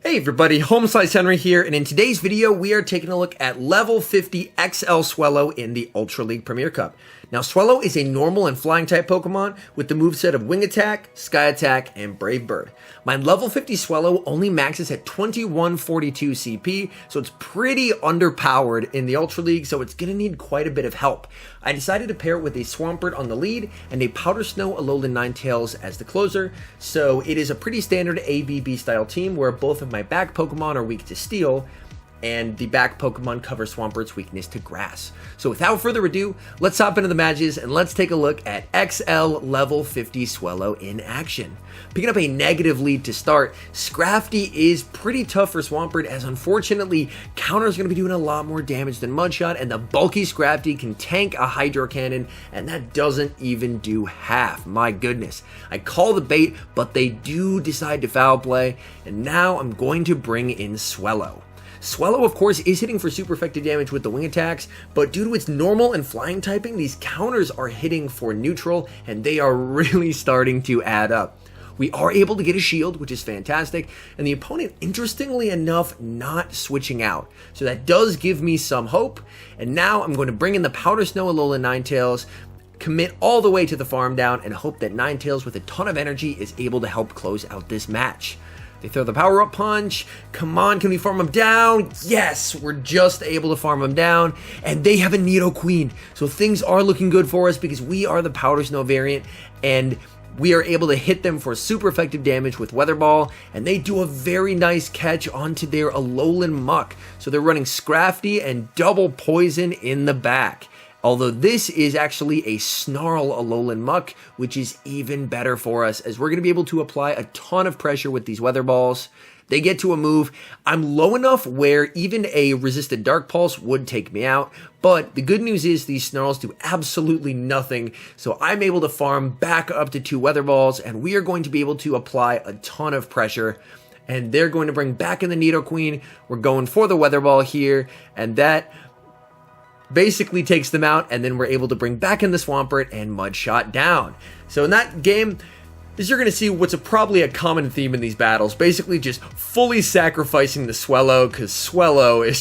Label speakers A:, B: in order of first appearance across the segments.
A: Hey everybody, HomeSliceHenry here, and in today's video we are taking a look at level 50 XL Swellow in the Ultra League Premier Cup. Now Swellow is a normal and flying type Pokemon with the moveset of Wing Attack, Sky Attack, and Brave Bird. My level 50 Swellow only maxes at 2142 CP, so it's pretty underpowered in the Ultra League, so it's going to need quite a bit of help. I decided to pair it with a Swampert on the lead and a Powder Snow Alolan Ninetales as the closer, so it is a pretty standard ABB style team where both of my back Pokemon are weak to Steel, and the back Pokemon cover Swampert's weakness to Grass. So without further ado, let's hop into the matches and let's take a look at XL level 50 Swellow in action. Picking up a negative lead to start, Scrafty is pretty tough for Swampert, as unfortunately Counter's going to be doing a lot more damage than Mudshot, and the bulky Scrafty can tank a Hydro Cannon, and that doesn't even do half. My goodness. I call the bait, but they do decide to foul play, and now I'm going to bring in Swellow. Swellow, of course, is hitting for super effective damage with the wing attacks, but due to its normal and flying typing, these counters are hitting for neutral, and they are really starting to add up. We are able to get a shield, which is fantastic, and the opponent, interestingly enough, not switching out. So that does give me some hope, and now I'm going to bring in the Powder Snow Alolan Ninetales, commit all the way to the farm down, and hope that Ninetales with a ton of energy is able to help close out this match. They throw the power-up punch. Come on, can we farm them down? Yes, we're just able to farm them down. And they have a Nidoqueen. So things are looking good for us because we are the Powder Snow variant. And we are able to hit them for super effective damage with Weather Ball. And they do a very nice catch onto their Alolan Muck. So they're running Scrafty and double poison in the back. Although this is actually a Snarl Alolan Muck, which is even better for us, as we're going to be able to apply a ton of pressure with these Weather Balls. They get to a move. I'm low enough where even a resisted Dark Pulse would take me out, but the good news is these Snarls do absolutely nothing, so I'm able to farm back up to 2 Weather Balls, and we are going to be able to apply a ton of pressure. And they're going to bring back in the Nidoqueen. We're going for the Weather Ball here, and that basically takes them out, and then we're able to bring back in the Swampert and Mudshot down. So in that game, as you're going to see what's probably a common theme in these battles, basically just fully sacrificing the Swellow, because Swellow's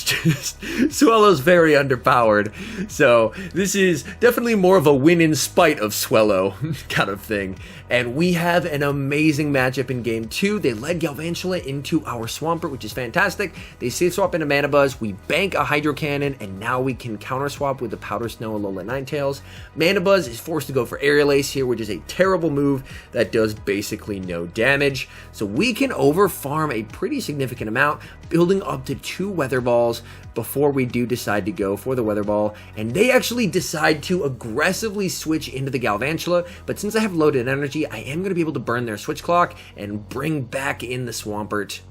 A: very underpowered. So this is definitely more of a win in spite of Swellow kind of thing. And we have an amazing matchup in game 2. They led Galvantula into our Swampert, which is fantastic. They safe swap into Mana Buzz, we bank a Hydro Cannon, and now we can counter swap with the Powder Snow Alolan Ninetales. Mana Buzz is forced to go for Aerial Ace here, which is a terrible move that does basically no damage. So we can over farm a pretty significant amount, building up to 2 Weather Balls before we do decide to go for the Weather Ball. And they actually decide to aggressively switch into the Galvantula, but since I have loaded energy, I am going to be able to burn their switch clock and bring back in the Swampert.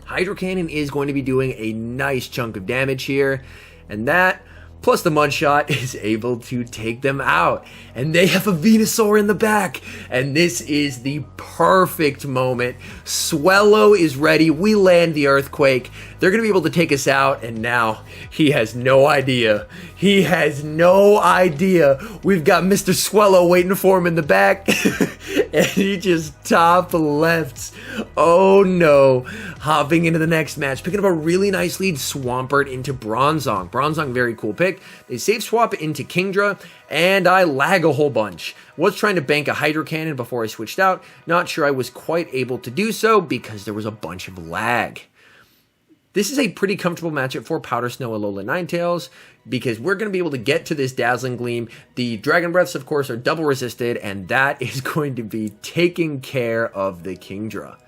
A: Hydro Cannon is going to be doing a nice chunk of damage here, and that plus the Mudshot is able to take them out. And they have a Venusaur in the back. And this is the perfect moment. Swellow is ready. We land the Earthquake. They're going to be able to take us out. And now he has no idea. He has no idea. We've got Mr. Swellow waiting for him in the back. And he just top lefts. Oh no. Hopping into the next match. Picking up a really nice lead. Swampert into Bronzong. Bronzong, very cool pick. They save swap into Kingdra, and I lag a whole bunch. Was trying to bank a Hydro Cannon before I switched out. Not sure I was quite able to do so because there was a bunch of lag. This is a pretty comfortable matchup for Powder Snow Alolan Ninetales because we're going to be able to get to this Dazzling Gleam. The Dragon Breaths, of course, are double resisted, and that is going to be taking care of the Kingdra.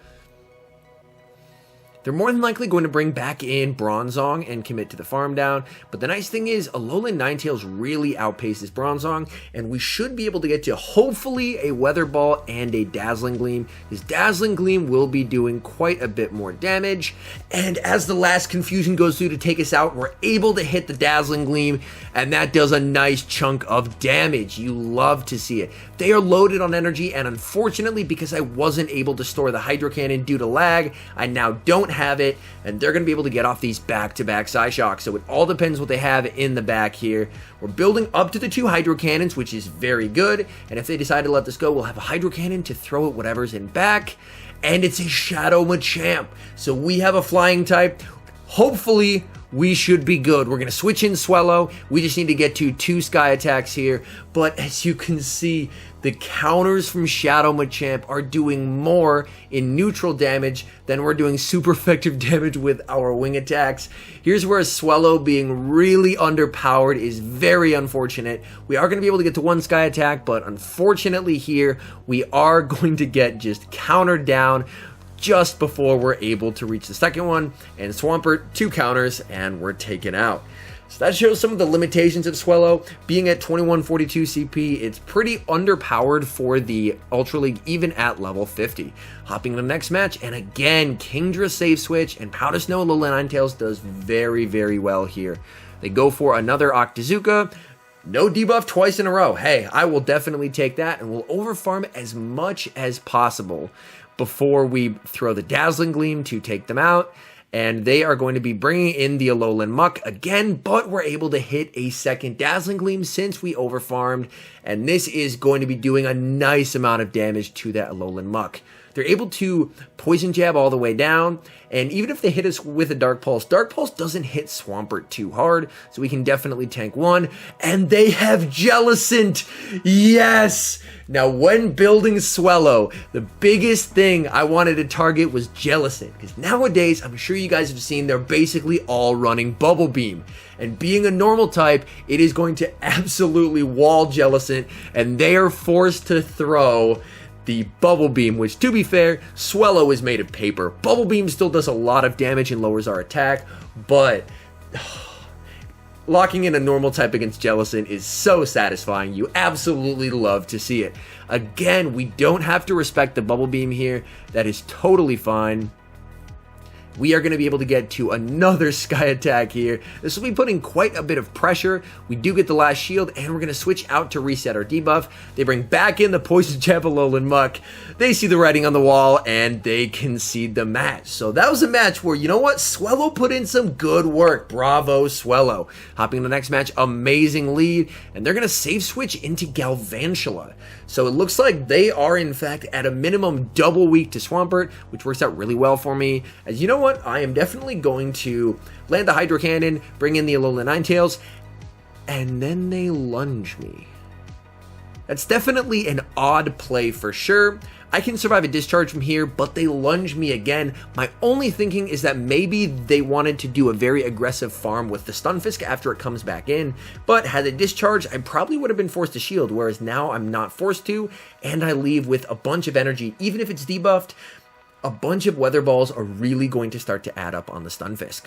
A: They're more than likely going to bring back in Bronzong and commit to the farm down, but the nice thing is Alolan Ninetales really outpaces Bronzong, and we should be able to get to hopefully a Weather Ball and a Dazzling Gleam, because Dazzling Gleam will be doing quite a bit more damage, and as the last Confusion goes through to take us out, we're able to hit the Dazzling Gleam, and that does a nice chunk of damage. You love to see it. They are loaded on energy, and unfortunately, because I wasn't able to store the Hydro Cannon due to lag, I now don't have it, and they're going to be able to get off these back-to-back Psyshocks, so it all depends what they have in the back here. We're building up to the 2 Hydro Cannons, which is very good, and if they decide to let this go, we'll have a Hydro Cannon to throw at whatever's in back, and it's a Shadow Machamp. So we have a flying type. Hopefully, we should be good. We're going to switch in Swellow. We just need to get to 2 Sky attacks here. But as you can see, the counters from Shadow Machamp are doing more in neutral damage than we're doing super effective damage with our wing attacks. Here's where Swellow being really underpowered is very unfortunate. We are going to be able to get to 1 Sky attack, but unfortunately here, we are going to get just countered down just before we're able to reach the second one, and Swampert 2 counters, and we're taken out. So that shows some of the limitations of Swellow. Being at 2142 CP, it's pretty underpowered for the Ultra League, even at level 50. Hopping to the next match, and again, Kingdra save switch, and Powder Snow Alola Ninetales does very, very well here. They go for another Octazooka. No debuff twice in a row. Hey, I will definitely take that, and we'll overfarm as much as possible before we throw the Dazzling Gleam to take them out. And they are going to be bringing in the Alolan Muck again, but we're able to hit a second Dazzling Gleam since we overfarmed, and this is going to be doing a nice amount of damage to that Alolan Muck. They're able to Poison Jab all the way down, and even if they hit us with a Dark Pulse doesn't hit Swampert too hard, so we can definitely tank 1, and they have Jellicent! Yes! Now, when building Swellow, the biggest thing I wanted to target was Jellicent, because nowadays, I'm sure you guys have seen, they're basically all running Bubble Beam. And being a normal type, it is going to absolutely wall Jellicent, and they are forced to throw the Bubble Beam, which, to be fair, Swellow is made of paper. Bubble Beam still does a lot of damage and lowers our attack, but locking in a normal type against Jellicent is so satisfying. You absolutely love to see it. Again, we don't have to respect the Bubble Beam here. That is totally fine. We are going to be able to get to another Sky attack here. This will be putting quite a bit of pressure. We do get the last shield, and we're going to switch out to reset our debuff. They bring back in the Poison Jab Alolan Muck. They see the writing on the wall, and they concede the match. So that was a match where, you know what? Swellow put in some good work. Bravo, Swellow. Hopping to the next match, amazing lead, and they're going to save switch into Galvantula. So it looks like they are, in fact, at a minimum double weak to Swampert, which works out really well for me. As you know what? I am definitely going to land the Hydro Cannon, bring in the Alola Ninetales, and then they lunge me. That's definitely an odd play for sure. I can survive a discharge from here, but they lunge me again. My only thinking is that maybe they wanted to do a very aggressive farm with the Stunfisk after it comes back in, but had they discharged, I probably would have been forced to shield, whereas now I'm not forced to, and I leave with a bunch of energy. Even if it's debuffed, a bunch of Weather Balls are really going to start to add up on the Stunfisk.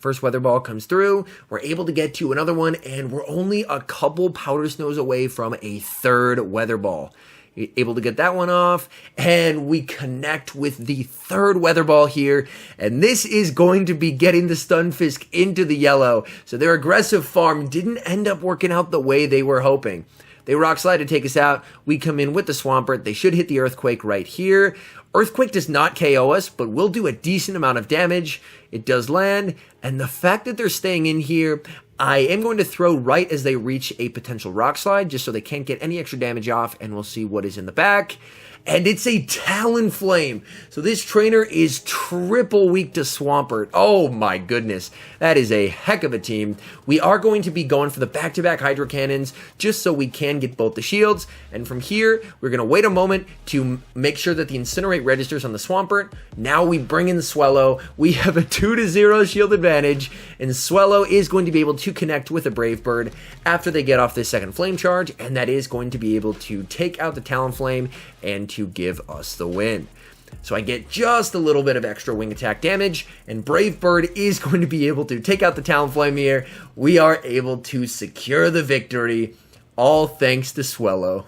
A: First Weather Ball comes through, we're able to get to another one, and we're only a couple Powder Snows away from a third Weather Ball. Able to get that one off, and we connect with the third Weather Ball here, and this is going to be getting the Stunfisk into the yellow, so their aggressive farm didn't end up working out the way they were hoping. They Rock Slide to take us out, we come in with the Swampert, they should hit the Earthquake right here. Earthquake does not KO us, but will do a decent amount of damage. It does land, and the fact that they're staying in here, I am going to throw right as they reach a potential Rock Slide, just so they can't get any extra damage off, and we'll see what is in the back. And it's a Talonflame. So this trainer is triple weak to Swampert. Oh my goodness. That is a heck of a team. We are going to be going for the back-to-back Hydro Cannons just so we can get both the shields. And from here, we're going to wait a moment to make sure that the Incinerate registers on the Swampert. Now we bring in the Swellow. We have a 2-0 shield advantage. And Swellow is going to be able to connect with a Brave Bird after they get off this second Flame Charge. And that is going to be able to take out the Talonflame and to give us the win. So I get just a little bit of extra wing attack damage, and Brave Bird is going to be able to take out the Talonflame here. We are able to secure the victory, all thanks to Swellow.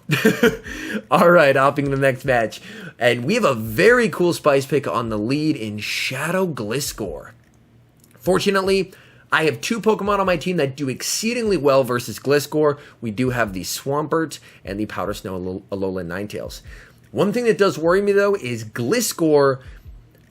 A: Alright, hopping to the next match. And we have a very cool Spice Pick on the lead in Shadow Gliscor. Fortunately, I have 2 Pokemon on my team that do exceedingly well versus Gliscor. We do have the Swampert and the Powder Snow Alolan Ninetales. One thing that does worry me, though, is Gliscor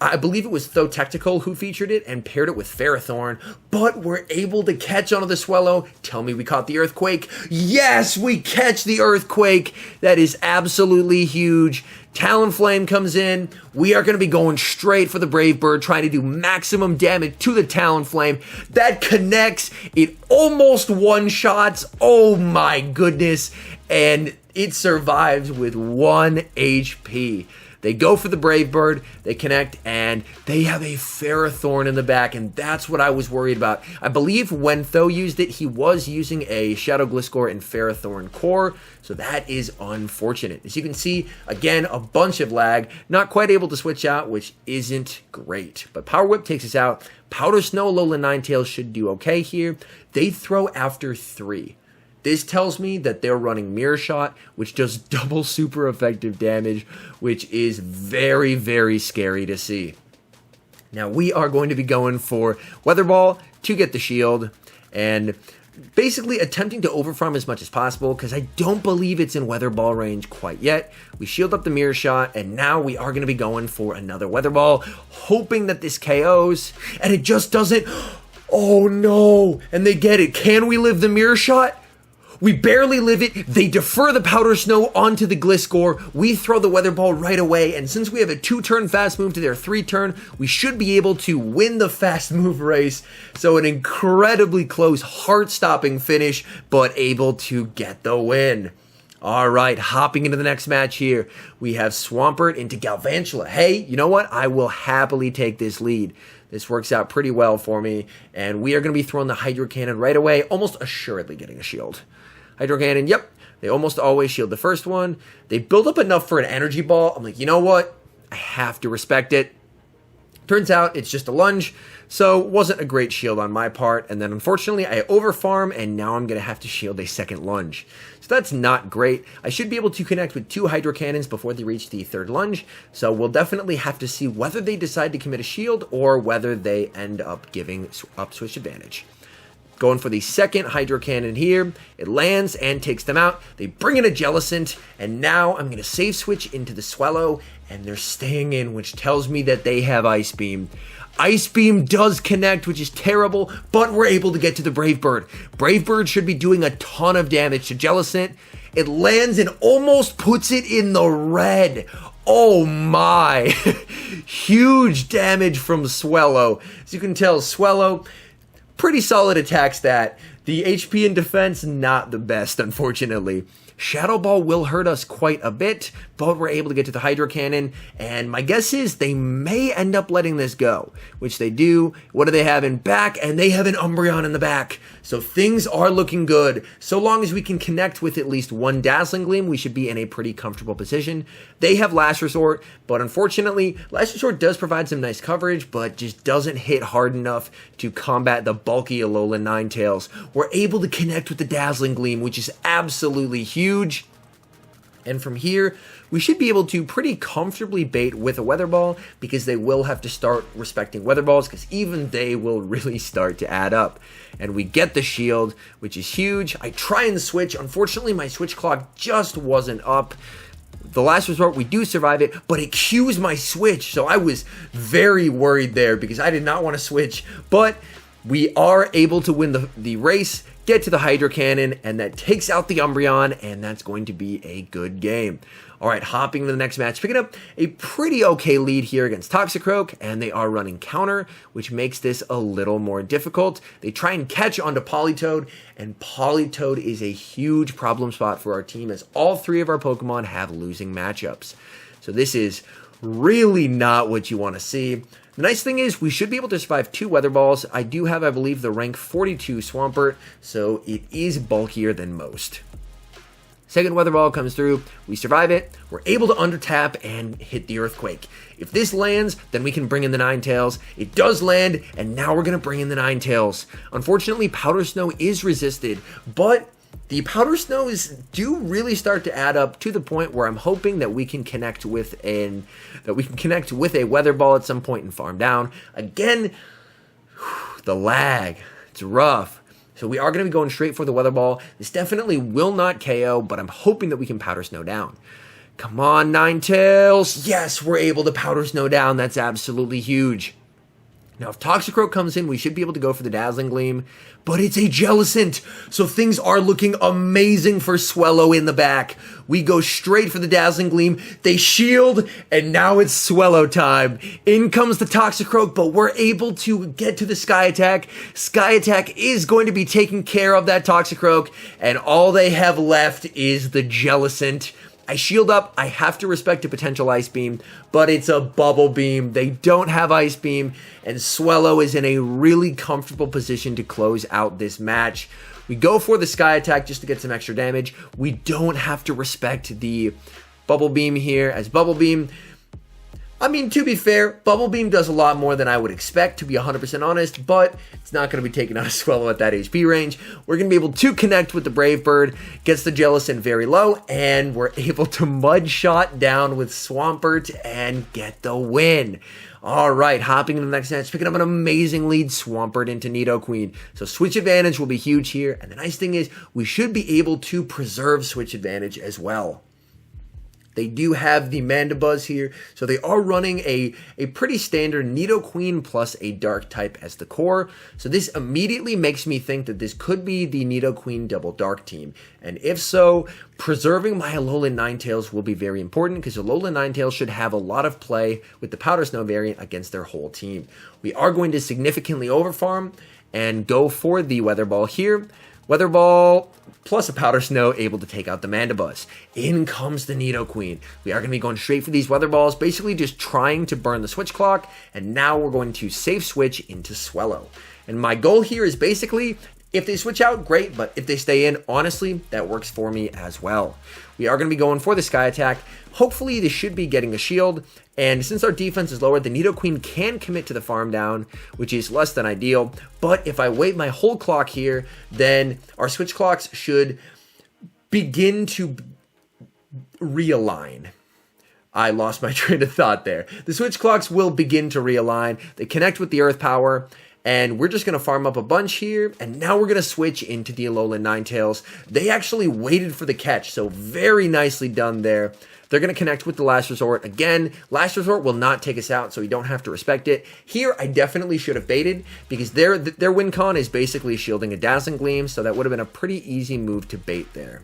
A: I believe it was Tho Tactical who featured it and paired it with Ferrothorn, but we're able to catch onto the Swellow. Tell me we caught the Earthquake. Yes, we catch the Earthquake. That is absolutely huge. Talonflame comes in. We are going to be going straight for the Brave Bird, trying to do maximum damage to the Talonflame. That connects. It almost one-shots. Oh my goodness. And it survives with 1 HP. They go for the Brave Bird, they connect, and they have a Ferrothorn in the back, and that's what I was worried about. I believe when Tho used it, he was using a Shadow Gliscor and Ferrothorn core, so that is unfortunate. As you can see, again, a bunch of lag, not quite able to switch out, which isn't great. But Power Whip takes us out. Powder Snow, Alolan Ninetales should do okay here. They throw after 3. This tells me that they're running Mirror Shot, which does double super effective damage, which is very, very scary to see. Now we are going to be going for Weather Ball to get the shield, and basically attempting to overfarm as much as possible, because I don't believe it's in Weather Ball range quite yet. We shield up the Mirror Shot, and now we are going to be going for another Weather Ball, hoping that this KOs, and it just doesn't. Oh no, and they get it. Can we live the Mirror Shot? We barely live it. They defer the Powder Snow onto the Gliscor. We throw the Weather Ball right away, and since we have a 2-turn fast move to their 3-turn, we should be able to win the fast move race. So an incredibly close, heart-stopping finish, but able to get the win. All right, hopping into the next match here, we have Swampert into Galvantula. Hey, you know what? I will happily take this lead. This works out pretty well for me, and we are going to be throwing the Hydro Cannon right away, almost assuredly getting a shield. Hydro Cannon, yep, they almost always shield the first one. They build up enough for an Energy Ball. I'm like, you know what? I have to respect it. Turns out it's just a lunge, so wasn't a great shield on my part, and then unfortunately I overfarm, and now I'm going to have to shield a second lunge. So that's not great. I should be able to connect with 2 Hydro Cannons before they reach the 3rd lunge, so we'll definitely have to see whether they decide to commit a shield or whether they end up giving up switch advantage. Going for the second Hydro Cannon here. It lands and takes them out. They bring in a Jellicent, and now I'm going to save switch into the Swellow, and they're staying in, which tells me that they have Ice Beam. Ice Beam does connect, which is terrible, but we're able to get to the Brave Bird. Brave Bird should be doing a ton of damage to Jellicent. It lands and almost puts it in the red. Oh my. Huge damage from Swellow. As you can tell, Swellow, pretty solid attack stat. The HP and defense, not the best, unfortunately. Shadow Ball will hurt us quite a bit, but we're able to get to the Hydro Cannon, and my guess is they may end up letting this go, which they do. What do they have in back? And they have an Umbreon in the back, so things are looking good. So long as we can connect with at least 1 Dazzling Gleam, we should be in a pretty comfortable position. They have Last Resort, but unfortunately, Last Resort does provide some nice coverage, but just doesn't hit hard enough to combat the bulky Alolan Ninetales. We're able to connect with the Dazzling Gleam, which is absolutely huge. And from here, we should be able to pretty comfortably bait with a Weather Ball, because they will have to start respecting Weather Balls, because even they will really start to add up. And we get the shield, which is huge. I try and switch. Unfortunately, my switch clock just wasn't up. The Last Resort, we do survive it, but it cues my switch, so I was very worried there, because I did not want to switch. But we are able to win the race, get to the Hydro Cannon, and that takes out the Umbreon, and that's going to be a good game. All right, hopping to the next match, picking up a pretty okay lead here against Toxicroak, and they are running counter, which makes this a little more difficult. They try and catch onto Politoed, and Politoed is a huge problem spot for our team, as all 3 of our Pokemon have losing matchups. So this is really not what you want to see. The nice thing is we should be able to survive 2 Weather Balls. I do have, I believe, the rank 42 Swampert, so it is bulkier than most. Second Weather Ball comes through, we survive it, we're able to undertap and hit the Earthquake. If this lands, then we can bring in the Ninetales. It does land, and now we're going to bring in the Ninetales. Unfortunately, Powder Snow is resisted, but the Powder Snows do really start to add up to the point where I'm hoping that we can connect with a Weather Ball at some point and farm down. Again, the lag, it's rough. So we are going to be going straight for the Weather Ball. This definitely will not KO, but I'm hoping that we can Powder Snow down. Come on, Ninetales. Yes, we're able to Powder Snow down. That's absolutely huge. Now, if Toxicroak comes in, we should be able to go for the Dazzling Gleam, but it's a Jellicent, so things are looking amazing for Swellow in the back. We go straight for the Dazzling Gleam, they shield, and now it's Swellow time. In comes the Toxicroak, but we're able to get to the Sky Attack. Sky Attack is going to be taking care of that Toxicroak, and all they have left is the Jellicent. I shield up, I have to respect a potential Ice Beam, but it's a Bubble Beam. They don't have Ice Beam, and Swellow is in a really comfortable position to close out this match. We go for the Sky Attack just to get some extra damage. We don't have to respect the Bubble Beam here, as Bubble Beam, I mean, to be fair, Bubble Beam does a lot more than I would expect, to be 100% honest, but it's not going to be taking out a Swellow at that HP range. We're going to be able to connect with the Brave Bird, gets the Jellicent very low, and we're able to Mud Shot down with Swampert and get the win. All right, hopping into the next match, picking up an amazing lead, Swampert into Nidoqueen. So switch advantage will be huge here, and the nice thing is we should be able to preserve switch advantage as well. They do have the Mandibuzz here, so they are running a pretty standard Nidoqueen plus a Dark type as the core. So this immediately makes me think that this could be the Nidoqueen double Dark team. And if so, preserving my Alolan Ninetales will be very important because Alolan Ninetales should have a lot of play with the Powder Snow variant against their whole team. We are going to significantly overfarm and go for the Weather Ball here. Weather Ball plus a Powder Snow able to take out the Mandibuzz. In comes the Nidoqueen. We are going to be going straight for these Weather Balls, basically just trying to burn the switch clock, and now we're going to safe switch into Swellow. And my goal here is basically, if they switch out, great, but if they stay in, honestly, that works for me as well. We are going to be going for the Sky Attack. Hopefully, this should be getting a shield, and since our defense is lower, the Nidoqueen can commit to the farm down, which is less than ideal. But if I wait my whole clock here, then our switch clocks should begin to realign. I lost my train of thought there. The switch clocks will begin to realign. They connect with the Earth Power, and we're just going to farm up a bunch here, and now we're going to switch into the Alolan Ninetales. They actually waited for the catch, so very nicely done there. They're going to connect with the Last Resort. Again, Last Resort will not take us out, so we don't have to respect it. Here, I definitely should have baited, because their win con is basically shielding a Dazzling Gleam, so that would have been a pretty easy move to bait there.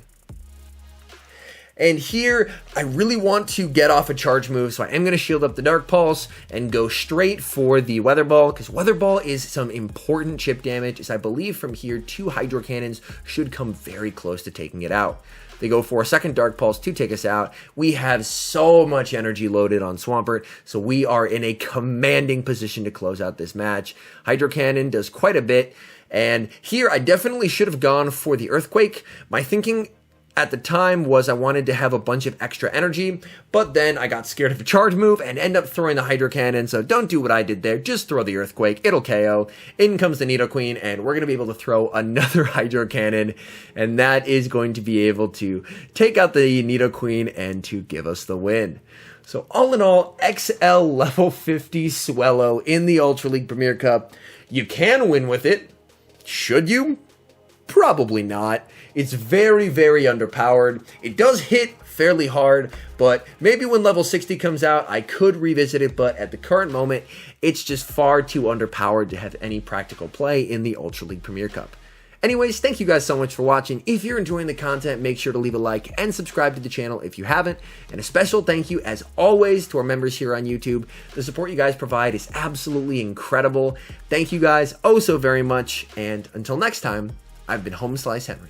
A: And here, I really want to get off a charge move, so I am going to shield up the Dark Pulse and go straight for the Weather Ball, because Weather Ball is some important chip damage, as I believe from here, 2 Hydro Cannons should come very close to taking it out. They go for a second Dark Pulse to take us out. We have so much energy loaded on Swampert, so we are in a commanding position to close out this match. Hydro Cannon does quite a bit, and here I definitely should have gone for the Earthquake. My thinking at the time was I wanted to have a bunch of extra energy, but then I got scared of a charge move and end up throwing the Hydro Cannon, so don't do what I did there, just throw the Earthquake, it'll KO. In comes the Nidoqueen, and we're going to be able to throw another Hydro Cannon, and that is going to be able to take out the Nidoqueen and to give us the win. So all in all, XL level 50 Swellow in the Ultra League Premier Cup. You can win with it. Should you? Probably not. It's very, very underpowered. It does hit fairly hard, but maybe when level 60 comes out, I could revisit it, but at the current moment, it's just far too underpowered to have any practical play in the Ultra League Premier Cup. Anyways, thank you guys so much for watching. If you're enjoying the content, make sure to leave a like and subscribe to the channel if you haven't. And a special thank you, as always, to our members here on YouTube. The support you guys provide is absolutely incredible. Thank you guys oh so very much, and until next time, I've been HomeSliceHenry.